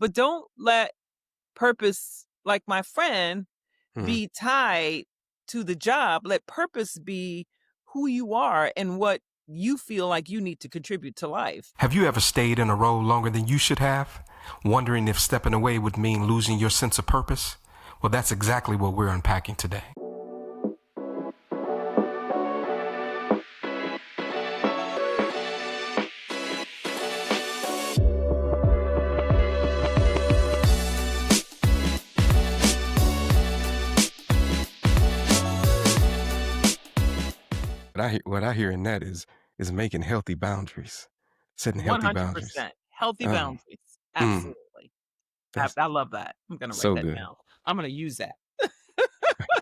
but don't let purpose, like my friend, Mhm. be tied to the job. Let purpose be who you are and what you feel like you need to contribute to life. Have you ever stayed in a role longer than you should have, wondering if stepping away would mean losing your sense of purpose? Well, that's exactly what we're unpacking today. What I hear in that is making healthy boundaries, setting healthy boundaries. 100% healthy Oh, boundaries. mm, Absolutely. that's I love that. I'm going to write so that good. down. I'm going to use that. I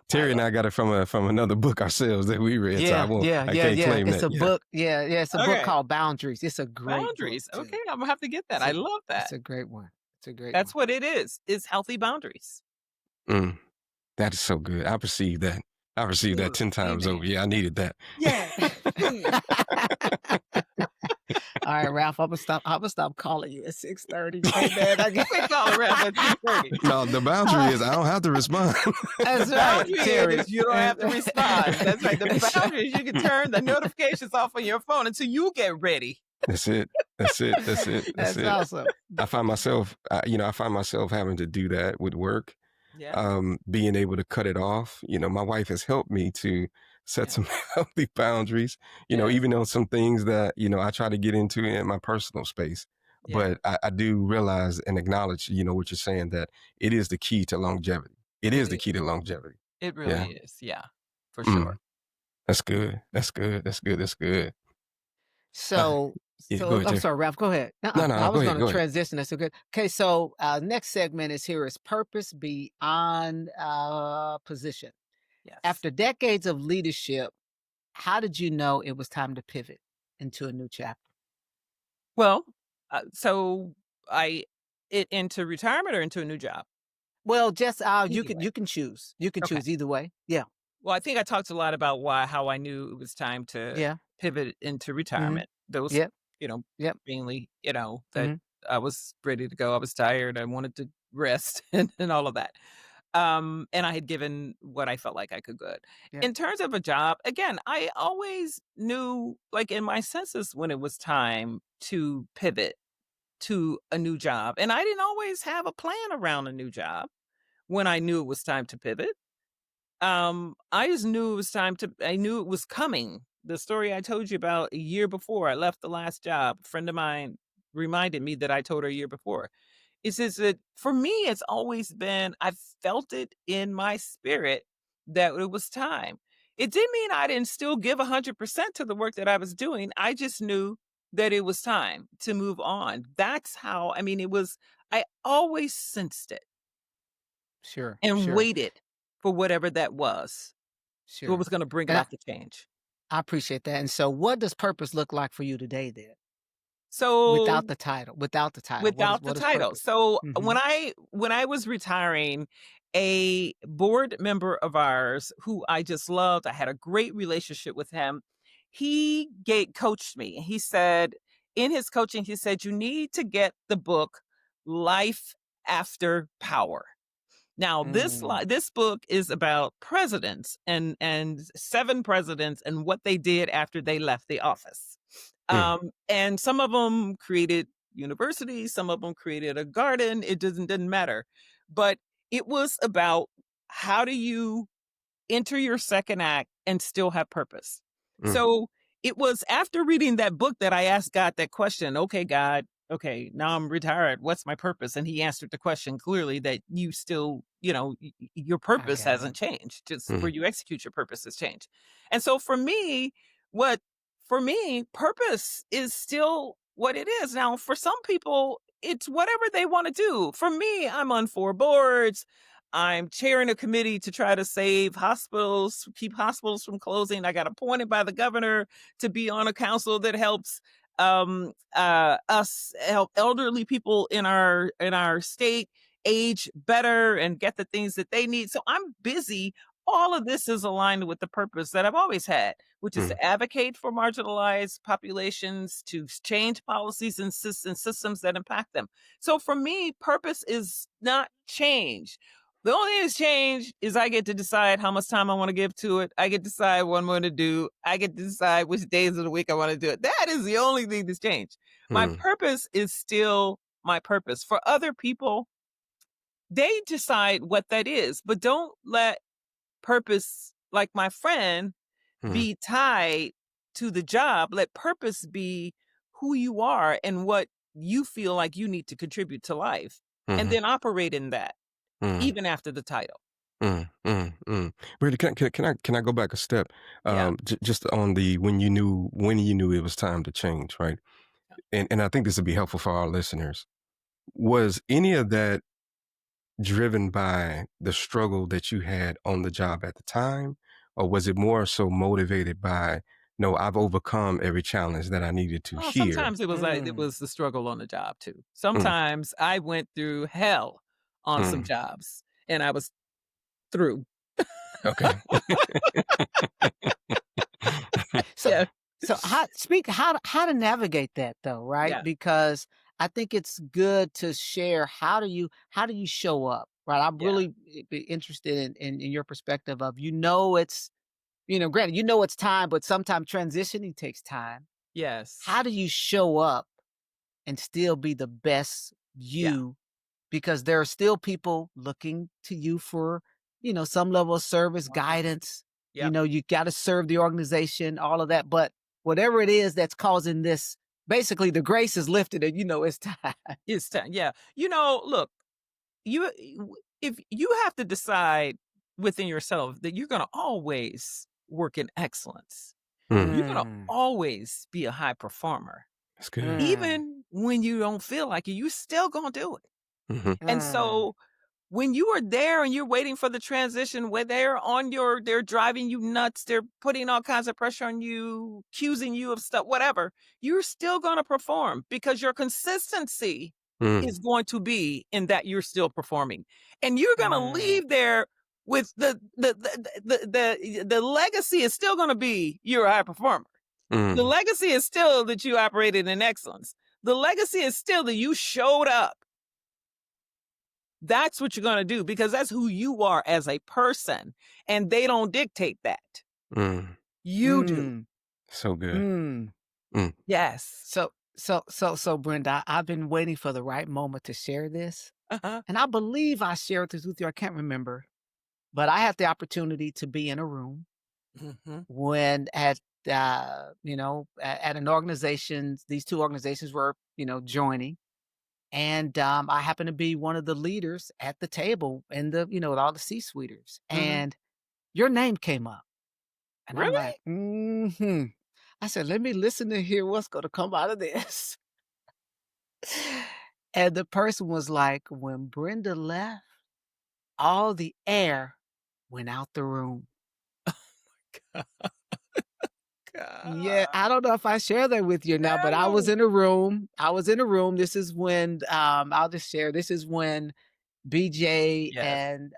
Terry and love I got it from another book ourselves that we read, so Yeah, yeah, I yeah, can't yeah. claim It's that. a Yeah, book. Yeah, yeah. It's a it. book Okay. called Boundaries. It's a great book Boundaries. too. Okay. I'm going to have to get that. It's I a love it's that. a great one. It's a great That's one. what it is healthy boundaries. mm, that is so good. I perceive that. I received that Ooh, 10 times amen. over. Yeah, I needed that. Yes. Mm. All right, Ralph. I'm gonna stop calling you at 6:30. Hey man, I get We call it around at 6:30. No, the boundary is I don't have to respond. The That's right, boundary Terry. is you don't have to respond. That's right. The That's right. boundary is you can turn the notifications off on your phone until you get ready. That's it. That's it. That's it. That's That's it. awesome. I find myself having to do that with work, Yeah. being able to cut it off. My wife has helped me to set Yeah. some healthy boundaries, Yes. even on some things that, I try to get into in my personal space. Yeah. But I do realize and acknowledge, what you're saying, that it is the key to longevity. It It is the is. key to longevity. It Yeah. really is. Yeah. For sure. Mm, that's good. That's good. That's good. That's good. Uh, So, yeah, go ahead, I'm Terry. sorry, Ralph. Go ahead. No, I no, go was ahead. going to Go ahead. transition. That's so good. Okay, so next segment is here is purpose beyond position. Yes. After decades of leadership, how did you know it was time to pivot into a new chapter? Well, so I into retirement or into a new job? Well, just you Either can way. you can choose. You can Okay. choose either way. Yeah, Well, I think I talked a lot about how I knew it was time to yeah. pivot into Mm-hmm. retirement. Those, Yep. you know, Yep. mainly, that Mm-hmm. I was ready to go. I was tired. I wanted to rest and all of that. And I had given what I felt like I could good. Yep. In terms of a job, again, I always knew, like in my senses, when it was time to pivot to a new job. And I didn't always have a plan around a new job when I knew it was time to pivot. I just knew it was I knew it was coming. The story I told you about a year before I left the last job, a friend of mine reminded me that I told her a year before. It says that for me, it's always been, I felt it in my spirit that it was time. It didn't mean I didn't still give 100% to the work that I was doing. I just knew that it was time to move on. That's how, I mean, I always sensed it Sure. and Sure. waited for whatever that was. What Sure. was gonna bring And about the change. I appreciate that. And so, what does purpose look like for you today, then? So, Without the title. Without the title. without the What is title. purpose? So, Mm-hmm. when I was retiring, a board member of ours who I just loved, I had a great relationship with him, he coached me. He said in his coaching, he said, "You need to get the book Life After Power." Now, Mm, this book is about presidents and 7 presidents and what they did after they left the office. Mm, And some of them created universities, some of them created a garden, it didn't matter. But it was about how do you enter your second act and still have purpose. mm, So, it was after reading that book that I asked God that question, "Okay, God, okay, now I'm retired. What's my purpose?" And he answered the question clearly that you still, your I purpose got it. hasn't changed. Just where mm, you execute your purpose has changed. And so what for me, purpose is still what it is. Now, for some people, it's whatever they want to do. For me, I'm on 4 boards. I'm chairing a committee to try to save hospitals, keep hospitals from closing. I got appointed by the governor to be on a council that helps us help elderly people in our state age better and get the things that they need. So I'm busy all of this is aligned with the purpose that I've always had, which is Mm, to advocate for marginalized populations, to change policies and systems that impact them. So for me, purpose is not change. The only thing that's changed is I get to decide how much time I want to give to it. I get to decide what I'm going to do. I get to decide which days of the week I want to do it. That is the only thing that's changed. My mm, purpose is still my purpose. For other people, they decide what that is, but don't let purpose, like my friend, mm, be tied to the job. Let purpose be who you are and what you feel like you need to contribute to life, and mhm, then operate in that mm, even after the title. Brenda, can I go back a step? Yeah. Just on the when you knew it was time to change, right? And I think this would be helpful for our listeners. Was any of that driven by the struggle that you had on the job at the time, or was it more so motivated by, no, I've overcome every challenge that I needed to Oh, here? sometimes it was like it Mm. was the struggle on the job too. Mm, Sometimes I went through hell on some mm, jobs and I was through. okay. So Yeah. so how to navigate that though, right? Yeah. Because I think it's good to share how do you show up, right? I'm Yeah. really be interested in your perspective of it's granted it's time, but sometimes transitioning takes time. Yes. How do you show up and still be the best Yeah. you because there are still people looking to you for, some level of service, 100. guidance. Yep. You got to serve the organization, all of that. But whatever it is that's causing this, basically the grace is lifted and it's time. It's time. Yeah. Look, if you have to decide within yourself that you're going to always work in excellence, Mm, you're going to Mm, always be a high performer, that's good. mm, even when you don't feel like it, you still going to do it. Hmm. And mm, so when you are there and you're waiting for the transition, where they're driving you nuts, they're putting all kinds of pressure on you, accusing you of stuff, whatever, you're still going to perform because your consistency Mm, is going to be in that you're still performing. And you're going to mm, leave there with the legacy is still going to be you're a high performer. The mm, legacy is still that you operated in excellence. The legacy is still that you showed up. That's what you're gonna do because that's who you are as a person, and they don't dictate that. mm. You do. mm, So good. mm. Mm, Yes. So, Brenda, I've been waiting for the right moment to share this. Uh-huh. And I believe I shared this with you. I can't remember, but I had the opportunity to be in a room Mhm. when at an organization, these two organizations were, joining. And I happened to be one of the leaders at the table in with all the C-suiters. Mhm. And your name came up. And I'm Really? like, hmm. I said, let me listen to hear what's going to come out of this. And the person was like, when Brenda left, all the air went out the room. Yeah, God. I don't know if I share that with you now, but I was No. in a room. I was in a room. This is when I'll just share. This is when BJ Yes. and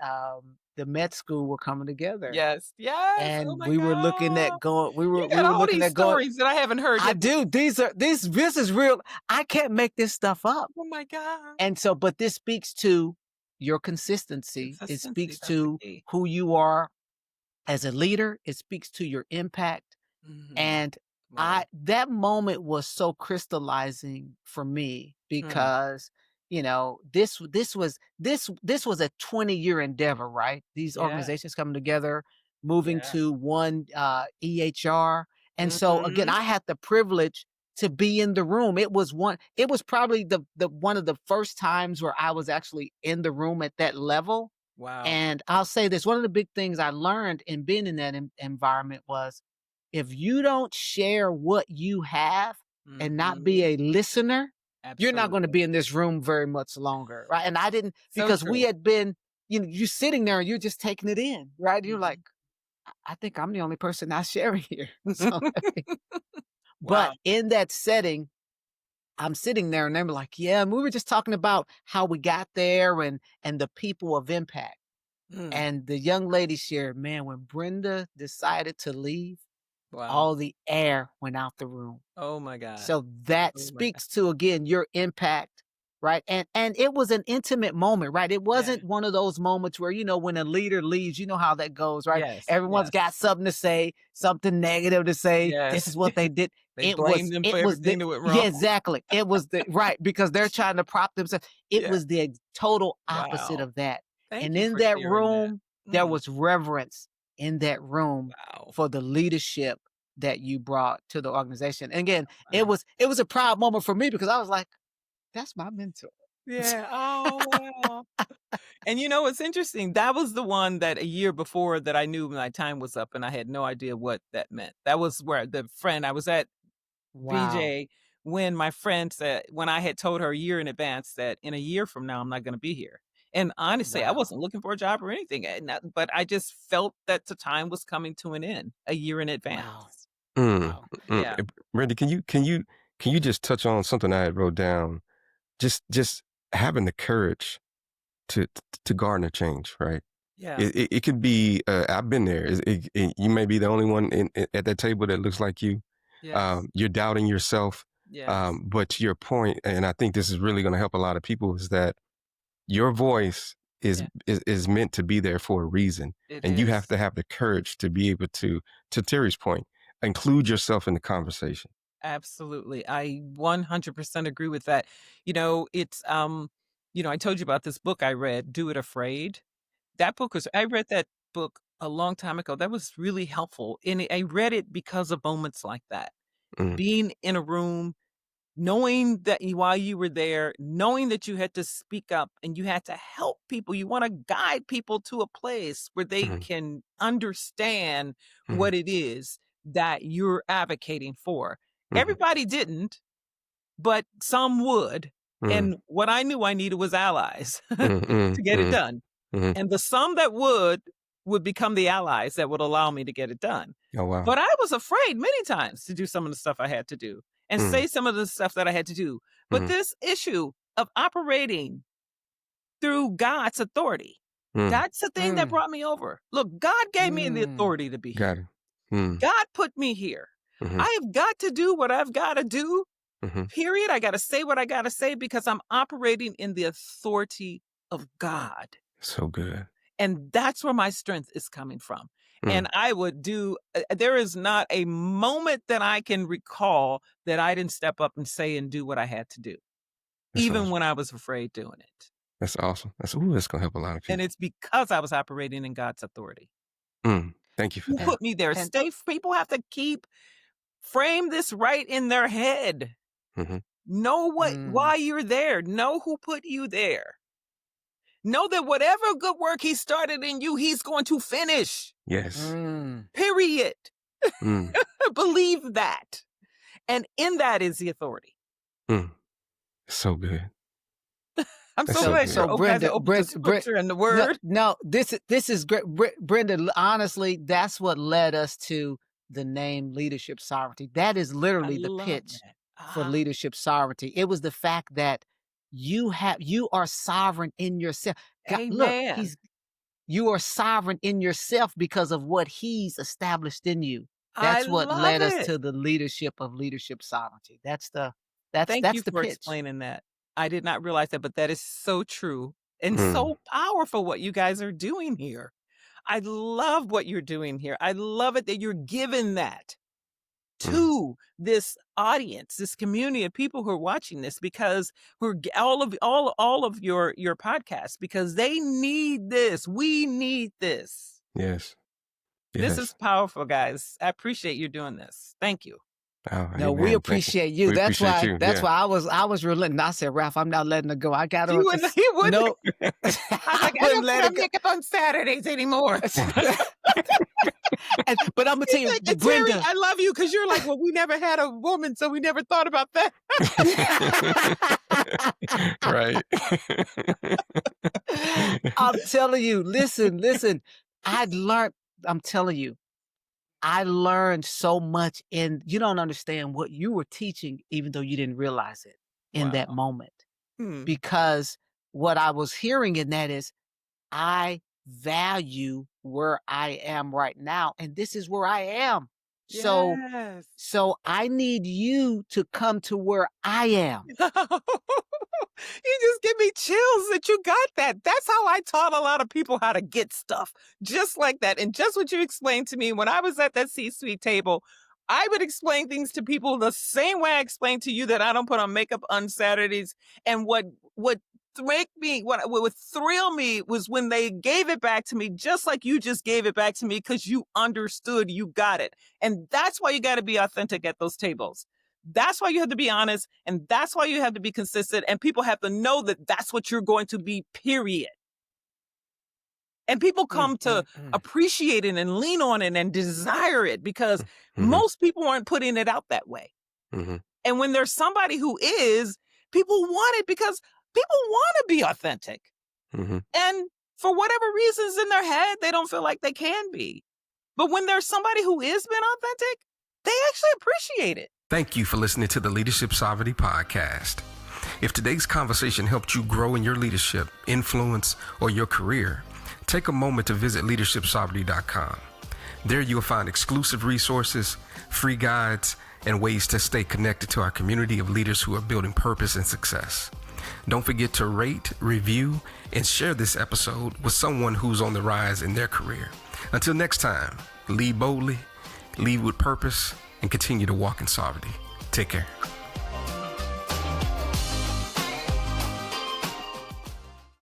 the med school were coming together. Yes. Yes. Oh And my we were looking God. at going You we got were all looking these at going, stories that I haven't heard I yet. do. This is real. I can't make this stuff up. Oh my God. And so, but this speaks to your consistency. It Consistency, speaks that's the to key. who you are as a leader. It speaks to your impact. Mhm. And Wow. I that moment was so crystallizing for me Mm. because, this was a 20-year endeavor, right? These Yeah. organizations coming together, moving Yeah. to one EHR. And so again, Mhm. I had the privilege to be in the room. It was probably the one of the first times where I was actually in the room at that level. Wow. And I'll say this, one of the big things I learned in being in that environment was if you don't share what you have and not be Mhm. a listener, you're not gonna Absolutely. be in this room very much longer, right? And I didn't So because we true. had been, you sitting there and you're just taking it in, right? You're like, Mhm. I think I'm the only person not sharing here. So, Wow. but in that setting, I'm sitting there and they're like, yeah, and we were just talking about how we got there and the people of impact. Mm. And the young lady shared, man, when Brenda decided to leave, Wow. all the air went out the room. Oh my god. So that Oh my god. speaks to, again, your impact, right? And it was an intimate moment, right? It Yeah. wasn't one of those moments where, when a leader leaves, you know how that goes, right? Yes, Everyone's yes, got something to say, something negative to say. This yes. is what they did. They It blame was them for it was the everything that went Yeah, wrong. exactly. It was the right, because they're trying to prop themselves. It Yeah. was the total opposite Wow. of that. Thank And you in for that sharing that. room, there Mm. was reverence in that room Wow. for the leadership that you brought to the organization. And again, it Wow. was it was a proud moment for me because I was like, "That's my mentor." Yeah. Oh, wow. And it's interesting, that was the one that a year before that I knew my time was up, and I had no idea what that meant. That was where the friend I was at Wow. BJ when my friend said when I had told her a year in advance that in a year from now, I'm not gonna be here. And honestly, I Wow. wasn't looking for a job or anything, but I just felt that the time was coming to an end a year in Wow. advance. Mm, Wow. Yeah. Brenda, can you just touch on something I had wrote down? Just having the courage to garner change, right? Yeah. It could be. I've been there. You may be the only one at that table that looks like you. Yes. You're doubting yourself. Yes. But to your point, and I think this is really going to help a lot of people, is that your voice is, Yeah. is meant to be there for a reason, It and you have is. to have the courage to be able to Terry's point, include yourself in the conversation. Absolutely. I 100% agree with that. It's I told you about this book I read, Do It Afraid. That book was I read that book a long time ago. That was really helpful. And I read it because of moments like that. Mm, Being in a room, knowing that while you were there, knowing that you had to speak up and you had to help people. You want to guide people to a place where they mm, can understand mm, what it is that you're advocating for. mm, Everybody didn't, but some would. mm, And what I knew I needed was allies mm, mm, to get it mm, done. mm. And the some that would become the allies that would allow me to get it done. Oh wow. But I was afraid many times to do some of the stuff I had to do and Mm, say some of the stuff that I had to do. But mm, this issue of operating through God's authority, mm. that's the thing that Mm. brought me over. Look, God gave me the Mm. authority to be Got here. it. Mm, God put me here. mm-hmm, I have got to do what I've got to do. mm-hmm. Period. I got to say what I got to say because I'm operating in the authority of God. So good. And that's where my strength is coming from. Mm, And I would there is not a moment that I can recall that I didn't step up and say and do what I had to do, that's even awesome. when I was afraid doing it. That's awesome. That's gonna help a lot of And people. it's because I was operating in God's authority. Thank you for Who that. And put me there? and People have to frame this right in their head. Hmm. Know mm. why you're there. Know who put you there. Know that whatever good work he started in you, he's going to finish. Yes. Mm. Period. Mm, Believe that. And in that is the authority. mm. So good. I'm That's so so So glad good. so you guys are Brenda, open to scripture and the no, word. no, this is great. Brenda, honestly, that's what led us to the name leadership sovereignty. That is I literally the love pitch that. for Ah, leadership sovereignty. It was the fact that you are sovereign in yourself. God, look, amen. he's you are sovereign in yourself because of what he's established in you. I That's what love led us it. to the leadership of leadership sovereignty. Thank That's you the for pitch. explaining that. I did not realize that, but that is so true and Mm, so powerful what you guys are doing here. I love what you're doing here. I love it that you're giving that mm. to this audience, this community of people who are watching this because all of your podcasts because they need this. We need this. Yes. This is Yes. powerful, guys. I appreciate you doing this. Thank you. Oh, No, we amen. Thank you. appreciate you. We appreciate you. That's Yeah. why I was relenting. I said, Ralph, I'm not letting her go. I got her. You and he wouldn't. No, I was I like, I wouldn't don't put let her on go. makeup on Saturdays anymore. But I'm gonna tell He's you, like, and Terry, Brenda. I love you because you're like, well, we never had a woman, so we never thought about that. Right. I'm telling you, listen. I'd learned. I'm telling you, I learned so much, and you don't understand what you were teaching, even though you didn't realize it in that Wow. moment. Hmm. Because what I was hearing in that is, I value where I am right now, and this is where I am. So Yes. so I need you to come to where I am. You just give me chills that you got that. That's how I taught a lot of people how to get stuff, just like that. And just what you explained to me when I was at that C-suite table, I would explain things to people the same way I explained to you that I don't put on makeup on Saturdays. And what what would thrill me was when they gave it back to me, just like you just gave it back to me, because you understood, you got it. And that's why you got to be authentic at those tables. That's why you have to be honest, and that's why you have to be consistent, and people have to know that that's what you're going to be, period. And people Mm, come to mm, mm. appreciate it and lean on it and desire it because Mhm, most people aren't putting it out that way. mhm, And when there's somebody who is, people want it because people want to be authentic. mhm. And for whatever reasons in their head, they don't feel like they can be. But when there's somebody who is being authentic, they actually appreciate it. Thank you for listening to the Leadership Sovereignty Podcast. If today's conversation helped you grow in your leadership, influence, or your career, take a moment to visit leadershipsovereignty.com. There you'll find exclusive resources, free guides, and ways to stay connected to our community of leaders who are building purpose and success. Don't forget to rate, review, and share this episode with someone who's on the rise in their career. Until next time, lead boldly, lead with purpose, and continue to walk in sovereignty. Take care.